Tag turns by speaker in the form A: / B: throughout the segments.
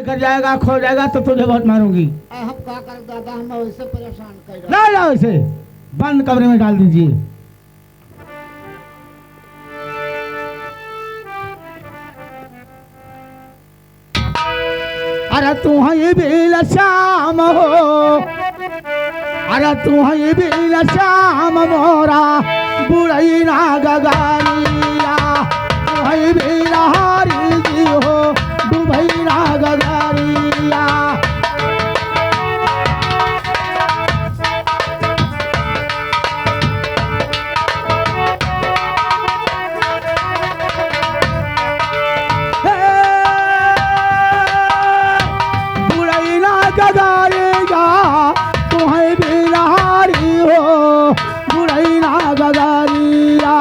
A: लेकर जाएगा खो जाएगा तो तुझे बहुत मारूंगी।
B: हम क्या कर दादा, हम वैसे परेशान कर
A: ना ना वैसे बंद कमरे में डाल दीजिए। अरे तू ही बील श्याम हो, अरे तू ही बील श्याम मोरा बुढ़ई ना गगारिया, तू ही बील हारी जी हो डुबई ना गगारिया। गगारिया तुम्हें भी नहारी हो बुढ़ई ना गगारिया।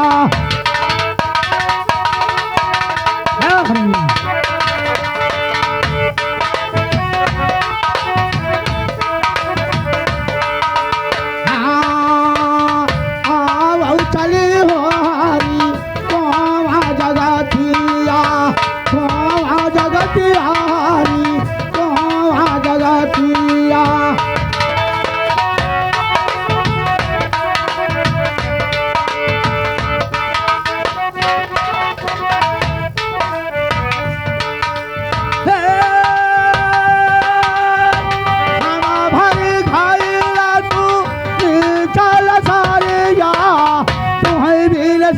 A: चली हो हरी कोवा जगतिया, कोवा जगतिया हरी कोवा जगतिया।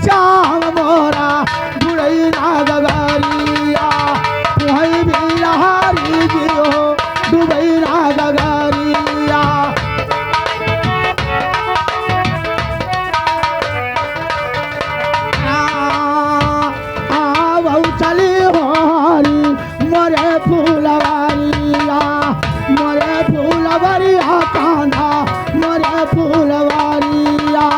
A: श्याम मोरा बुढ़ई ना गगारिया, तुम्हें भी नहारी जी हो डुबई ना गगारिया। बहु चली हो हरी मोरे फूलवारिया, मोरे फूलवारिया कांधा मोरे फूलवारिया।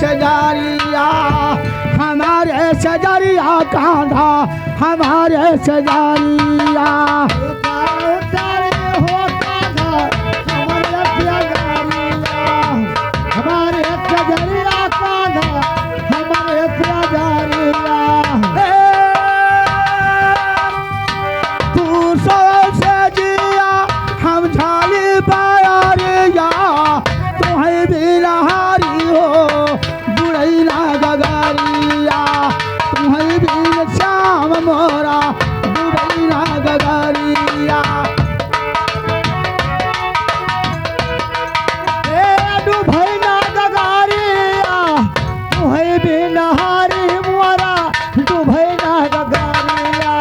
A: सजारिया हमारे सजारिया कांधा हमारे सजारिया। हमारे सजारिया कांधा हमारे सजारिया। तू सो से जिया हम झाली पाया रिया, तुम्हें भी नहारी हो बुढ़ई ना गगारिया, तुम्हें भी श्याम मोरा डुबई ना गगारिया। डुबई ना गगारिया तुम्हें भी नहारी मोरा डुबई ना गगारिया।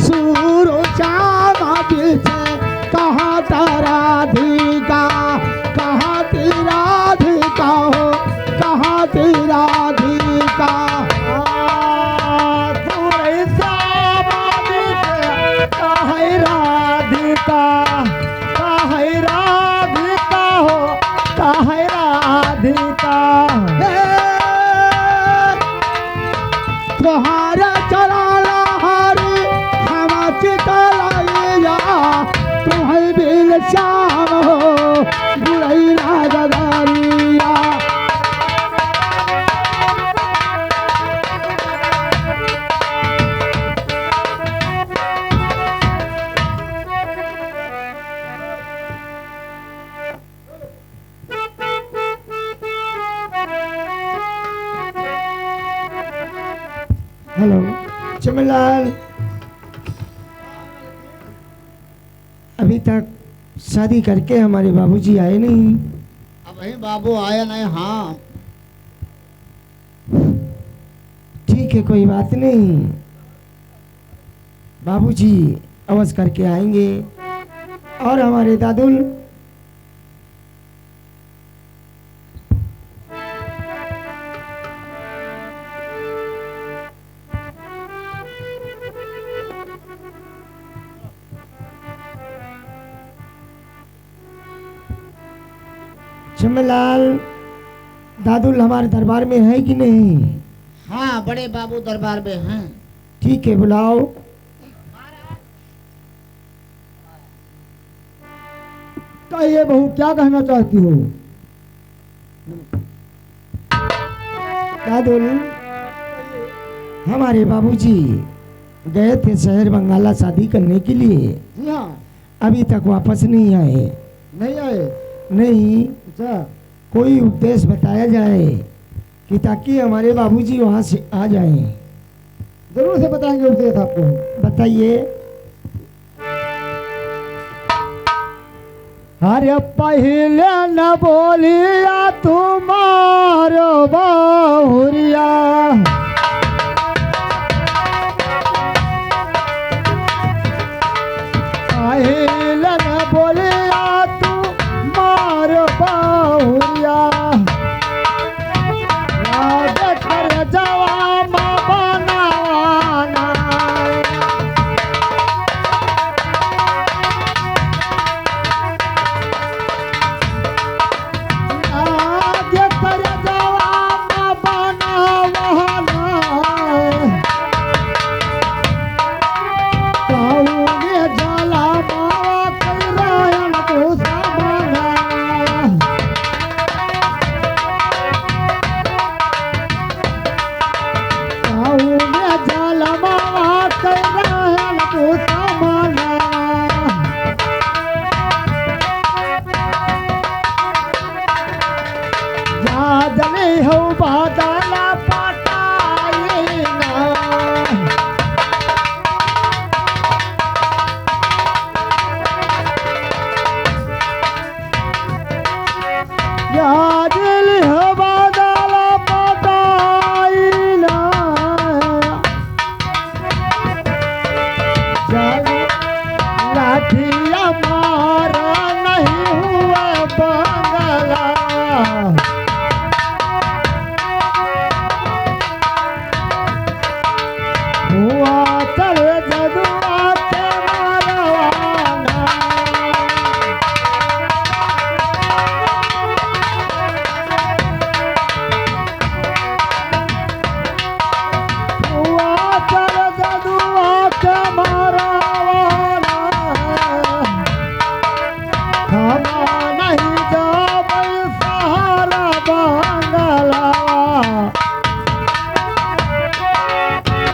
A: सूरो चामा पीछे कहाँ राधिका, कहाँ राधिका हो कहाँ राधिका। पूरे सामान्य कहाँ राधिका, कहाँ राधिका हो कहाँ राधिका। तुम्हारा चला हरी हम चितलाइया, तुम्हें भी श्याम हो बुढ़ई ना गगारिया। हेलो चिमनलाल, अभी तक शादी करके हमारे बाबूजी आए नहीं।
B: अब वही बाबू आया नहीं। हाँ
A: ठीक है, कोई बात नहीं, बाबूजी अवश्य करके आएंगे। और हमारे दादुल चमलाल दादुल हमारे दरबार में है कि नहीं?
B: हाँ, बड़े बाबू दरबार में हैं।
A: ठीक है, बुलाओ।
C: कहिए बहू, क्या कहना चाहती हो?
A: दादुल हमारे बाबूजी गए थे शहर बंगाला शादी करने के लिए,
C: जी हाँ।
A: अभी तक वापस नहीं आए।
C: नहीं आए?
A: नहीं,
C: अच्छा,
A: कोई उपदेश बताया जाए कि ताकि हमारे बाबूजी वहाँ से आ जाएं।
C: जरूर से बताएंगे उपदेश आपको।
A: बताइए।
C: अरे पहले न बोलिया तुम्हारो बहुरिया, पहले न बोलिया तुम्हारो बहुरिया, याद कर जवाब बनाना। जले हो बादला पटाईना, जले हो बादला पटाईना, लाठिया मारा नहीं हुआ बंगला, हुआ चले जदुआ के मारवाना। हुआ चले जदुआ के मारवाना, खाना नहीं जाब सहारा बंगला,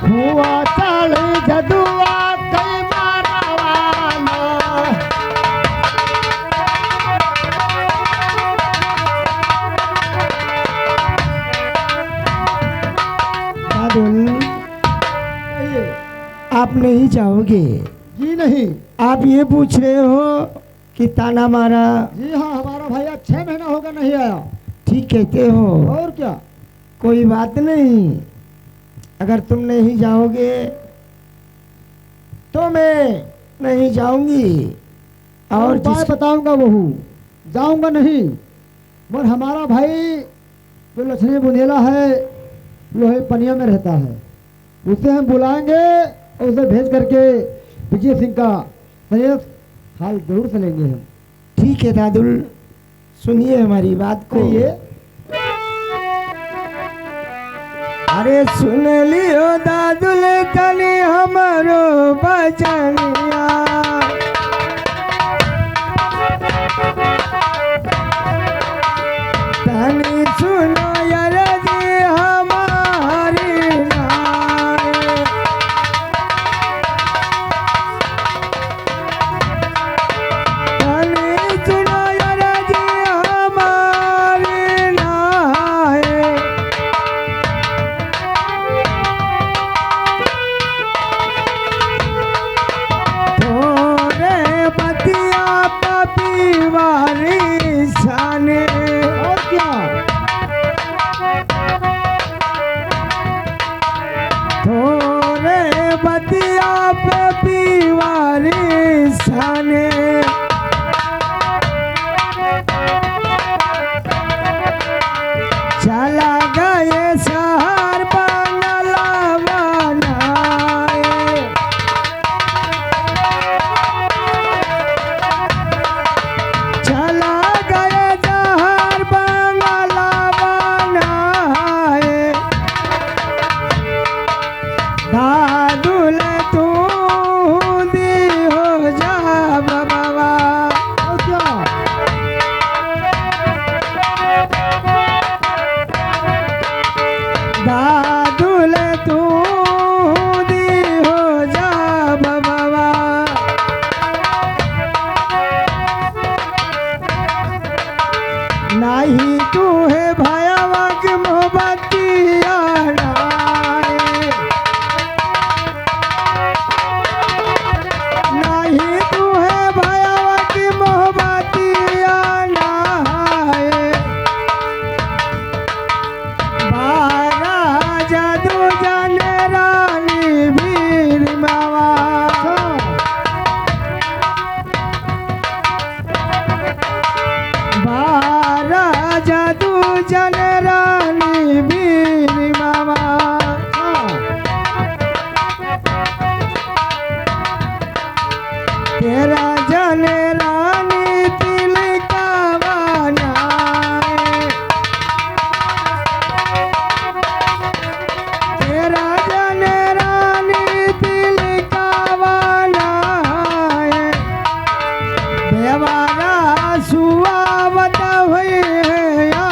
C: हुआ चले जदुआ के मारवाना।
A: दादुल
C: कहिए।
A: आप नहीं जाओगे?
C: जी नहीं।
A: आप ये पूछ रहे हो कि ताना मारा?
C: जी हाँ, हमारा भैया 6 महीना होगा नहीं आया।
A: ठीक कहते हो,
C: और क्या?
A: कोई बात नहीं, अगर तुम नहीं जाओगे तो मैं नहीं जाऊंगी। और
C: उपाय
A: जिस
C: बताऊंगा बहू, जाऊंगा नहीं। मगर हमारा भाई जो लक्ष्मी बुंदेला है, लोहे पनिया में रहता है, उसे हम बुलाएंगे और उसे भेज करके विजय सिंह का संदेश हाल जरूर से लेंगे हम।
A: ठीक है दादुल, सुनिए हमारी बात को।
C: कहिए।
A: अरे सुन लियो दादुल तनी हमरो बचनिया, तनी सुनो यार जी हमारी नाय। तनी सुनो यार जी हमारी नाय। थोड़े बतिया पपी नाही तू है भयावा की मोहब्बतिया नाए नहीं तू है भयावा की मोहब्बतिया नाए बारा जादू जाने रानी भीर मावा बारा जादू जन रानी वीर मामा तेरा जन रानी तिल का बनाए तेरा जन रानी तिल का बनाए देवारा सुआवत हुई है या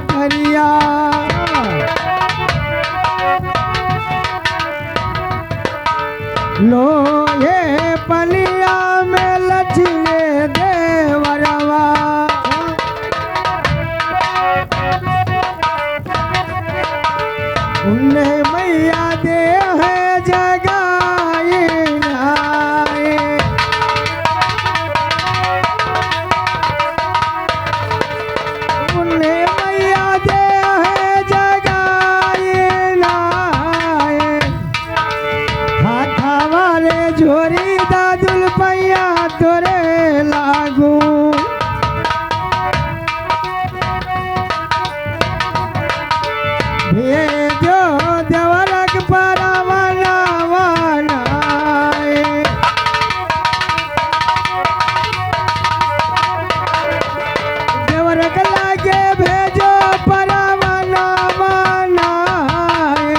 A: ठरिया लो ये पलिया में लचले देवरवा उन्हें मैया दे है जगाई नाए उन्हें मैया दे है जगाई नाए हाथा वाले झोरी दादुल पैया तोरे लागू भेजो देवरक परवाना बनाए देवरक लागे भेजो परवाना बनाए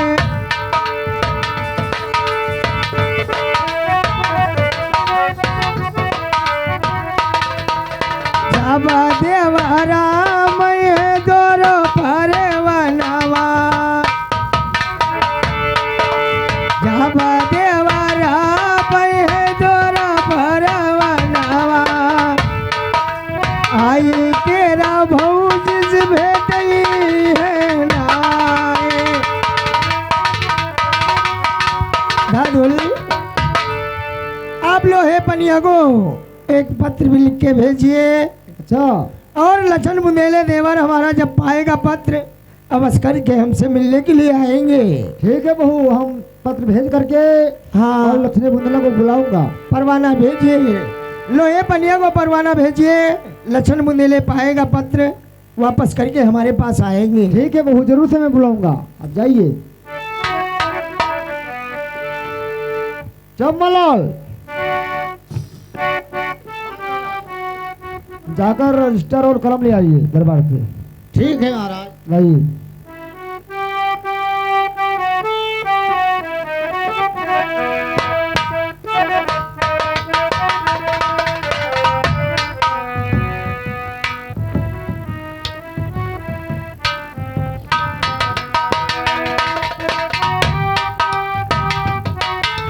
A: जब देवरा मैं दोरो परवानावा जब देवरा मैं दोरो परवानावा आई तेरा भौज से भेटई है नाए दादुल आप लोहे पनिया को एक पत्र भी लिख के भेजिए
C: अच्छा
A: और लक्षण बुंदेले देवर हमारा जब पाएगा पत्र अवश्य करके हमसे मिलने के लिए आएंगे।
C: ठीक है बहू, हम पत्र भेज करके
A: हाँ
C: और लक्ष्मी बुंदला को बुलाऊंगा।
A: परवाना भेजिए, लोहे पनिया को परवाना भेजिए। लक्षण बुंदेले पाएगा पत्र वापस करके हमारे पास आएंगे।
C: ठीक है बहू, जरूर से मैं बुलाऊंगा। अब जाइए। चम्मलाल जाकर रजिस्टर और कलम ले आइए दरबार से।
B: ठीक है महाराज।
C: लाइए।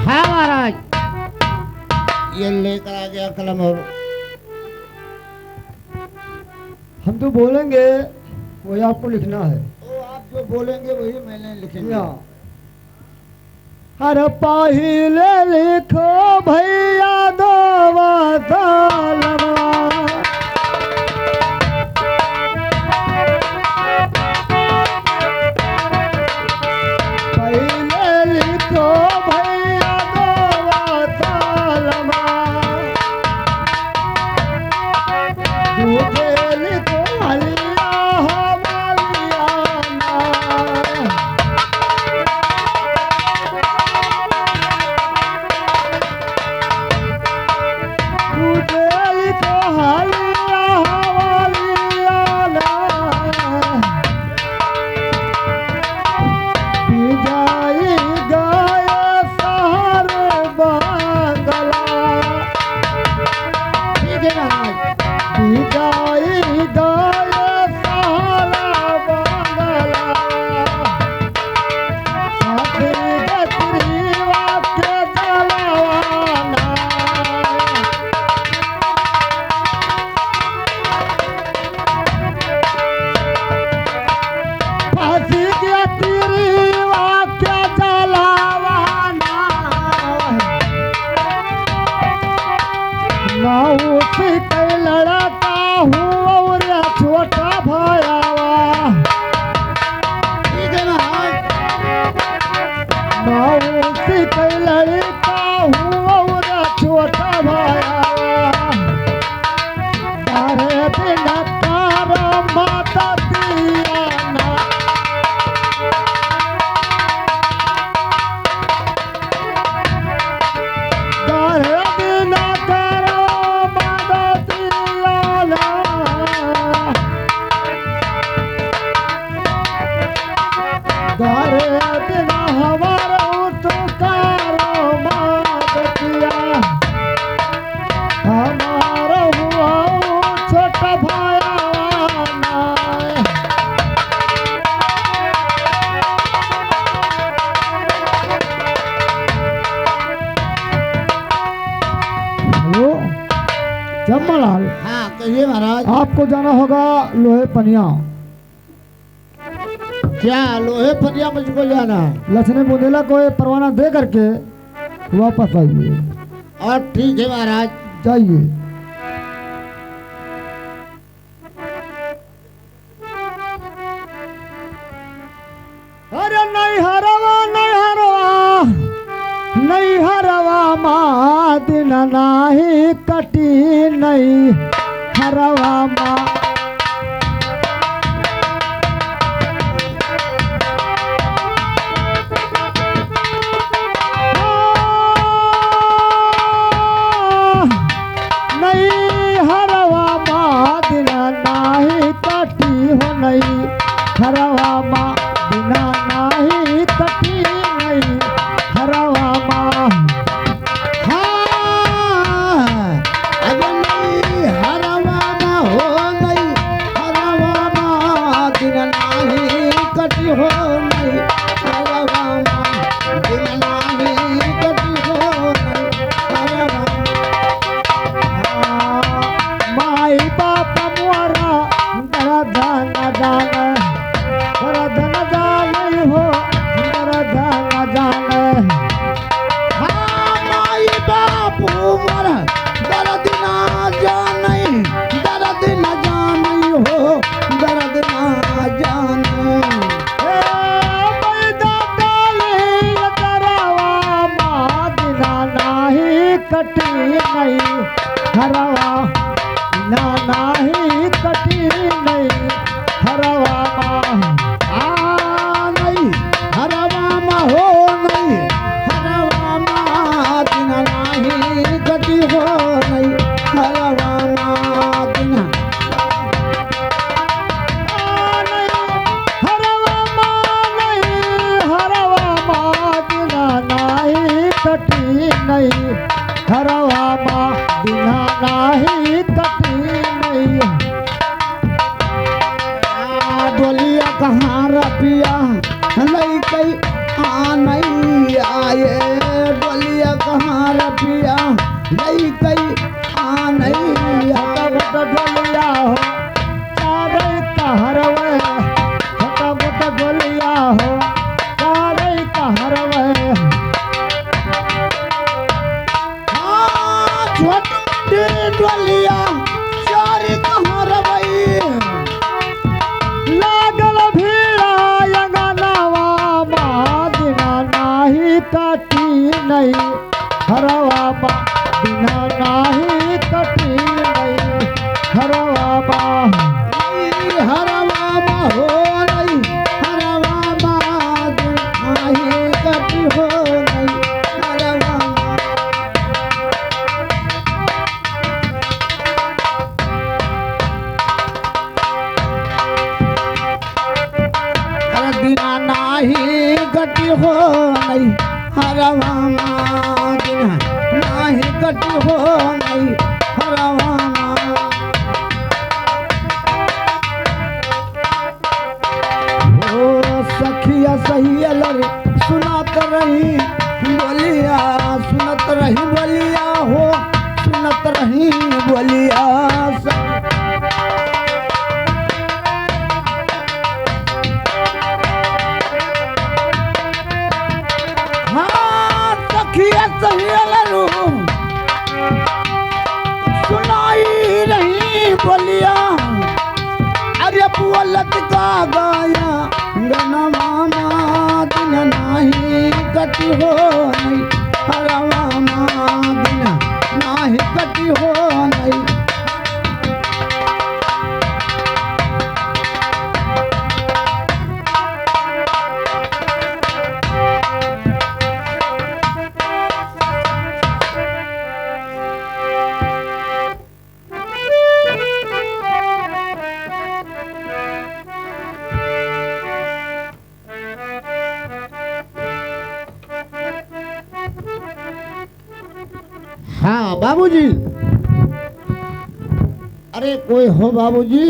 B: हाँ महाराज, ये लेकर आ गया कलम। और
C: हम तो बोलेंगे वही आपको लिखना है।
B: वो आप जो बोलेंगे वही मैंने लिखेंगे।
C: यहाँ हर पहिले लिखो भैया दो वतनवा। पहिले लिखो भैया दो वतनवा। दूजे लिखो हलिया हमालियाना। दूजे लिखो आपको जाना होगा लोहे पनिया।
B: क्या लोहे फनिया मुझको जाना है?
C: लक्ष्मण बुंदेला को ये परवाना दे करके वापस आइए।
B: और ठीक है महाराज।
C: जाइए। अरे नहीं हरवा नहीं हरवा माँ दिन नाही कटी नहीं हरवा माँ। नहीं हरवा माँ दिन नाही कटी हो नहीं हरवा माँ बिना नाही कटी नहीं हरवा माँ।
B: हाँ, अगर नहीं हरवा माँ हो नहीं हरवा माँ दिन नाही कटी हो नहीं हरवा माँ दिन नाही कटी हो नहीं हरवा
C: माई बाप मोरा धन जान हो धन जान।
B: माई बापू मोर दर्द ना जाने दर्द न जाने हो दर्द ना जाने।
C: कटी नहीं हरवा ना नाही कटी नहीं हरवा
B: नहीं हरवा माँ हो नहीं हरवा माँ दिन नाही कटी हो नहीं हरवा माँ दिन
C: कटी नहीं हरवा माँ बिना नाही कटी नहीं।
B: डोलिया कहाँ रपिया नहीं कई नहीं आए डोलिया कहाँ रपिया नहीं कई नहीं आए।
C: डोलिया हो चारे कहरवे छोटा मोटा डोलिया हो चारे कहरवे।
B: छोटी डोलिया चारे कहाँ रवई
C: लागल भीड़ा अंगनावा माँ बिना नाही कटी नहीं हरवा माँ बिना नाही कटी नहीं हरवा माँ।
B: हरवा माँ हो नहीं हरवा माँ दिन नाही कटी हो नहीं हरवा माँ। बिना नाही कटी हो नहीं हरवा माँ बिना नाही कटी हो नहीं हरवा माँ। ओ सखिया सही अलर सुनात रही बोलिया सुनत रही बोलिया हो सुनत रही बोलिया। सुनाई रही बोलिया अरे बोलत का गाया गनवा माँ दिन नाही कटी हो नहीं हरवा माँ दिन नाही कटी हो नहीं। हाँ बाबूजी। अरे कोई हो बाबूजी।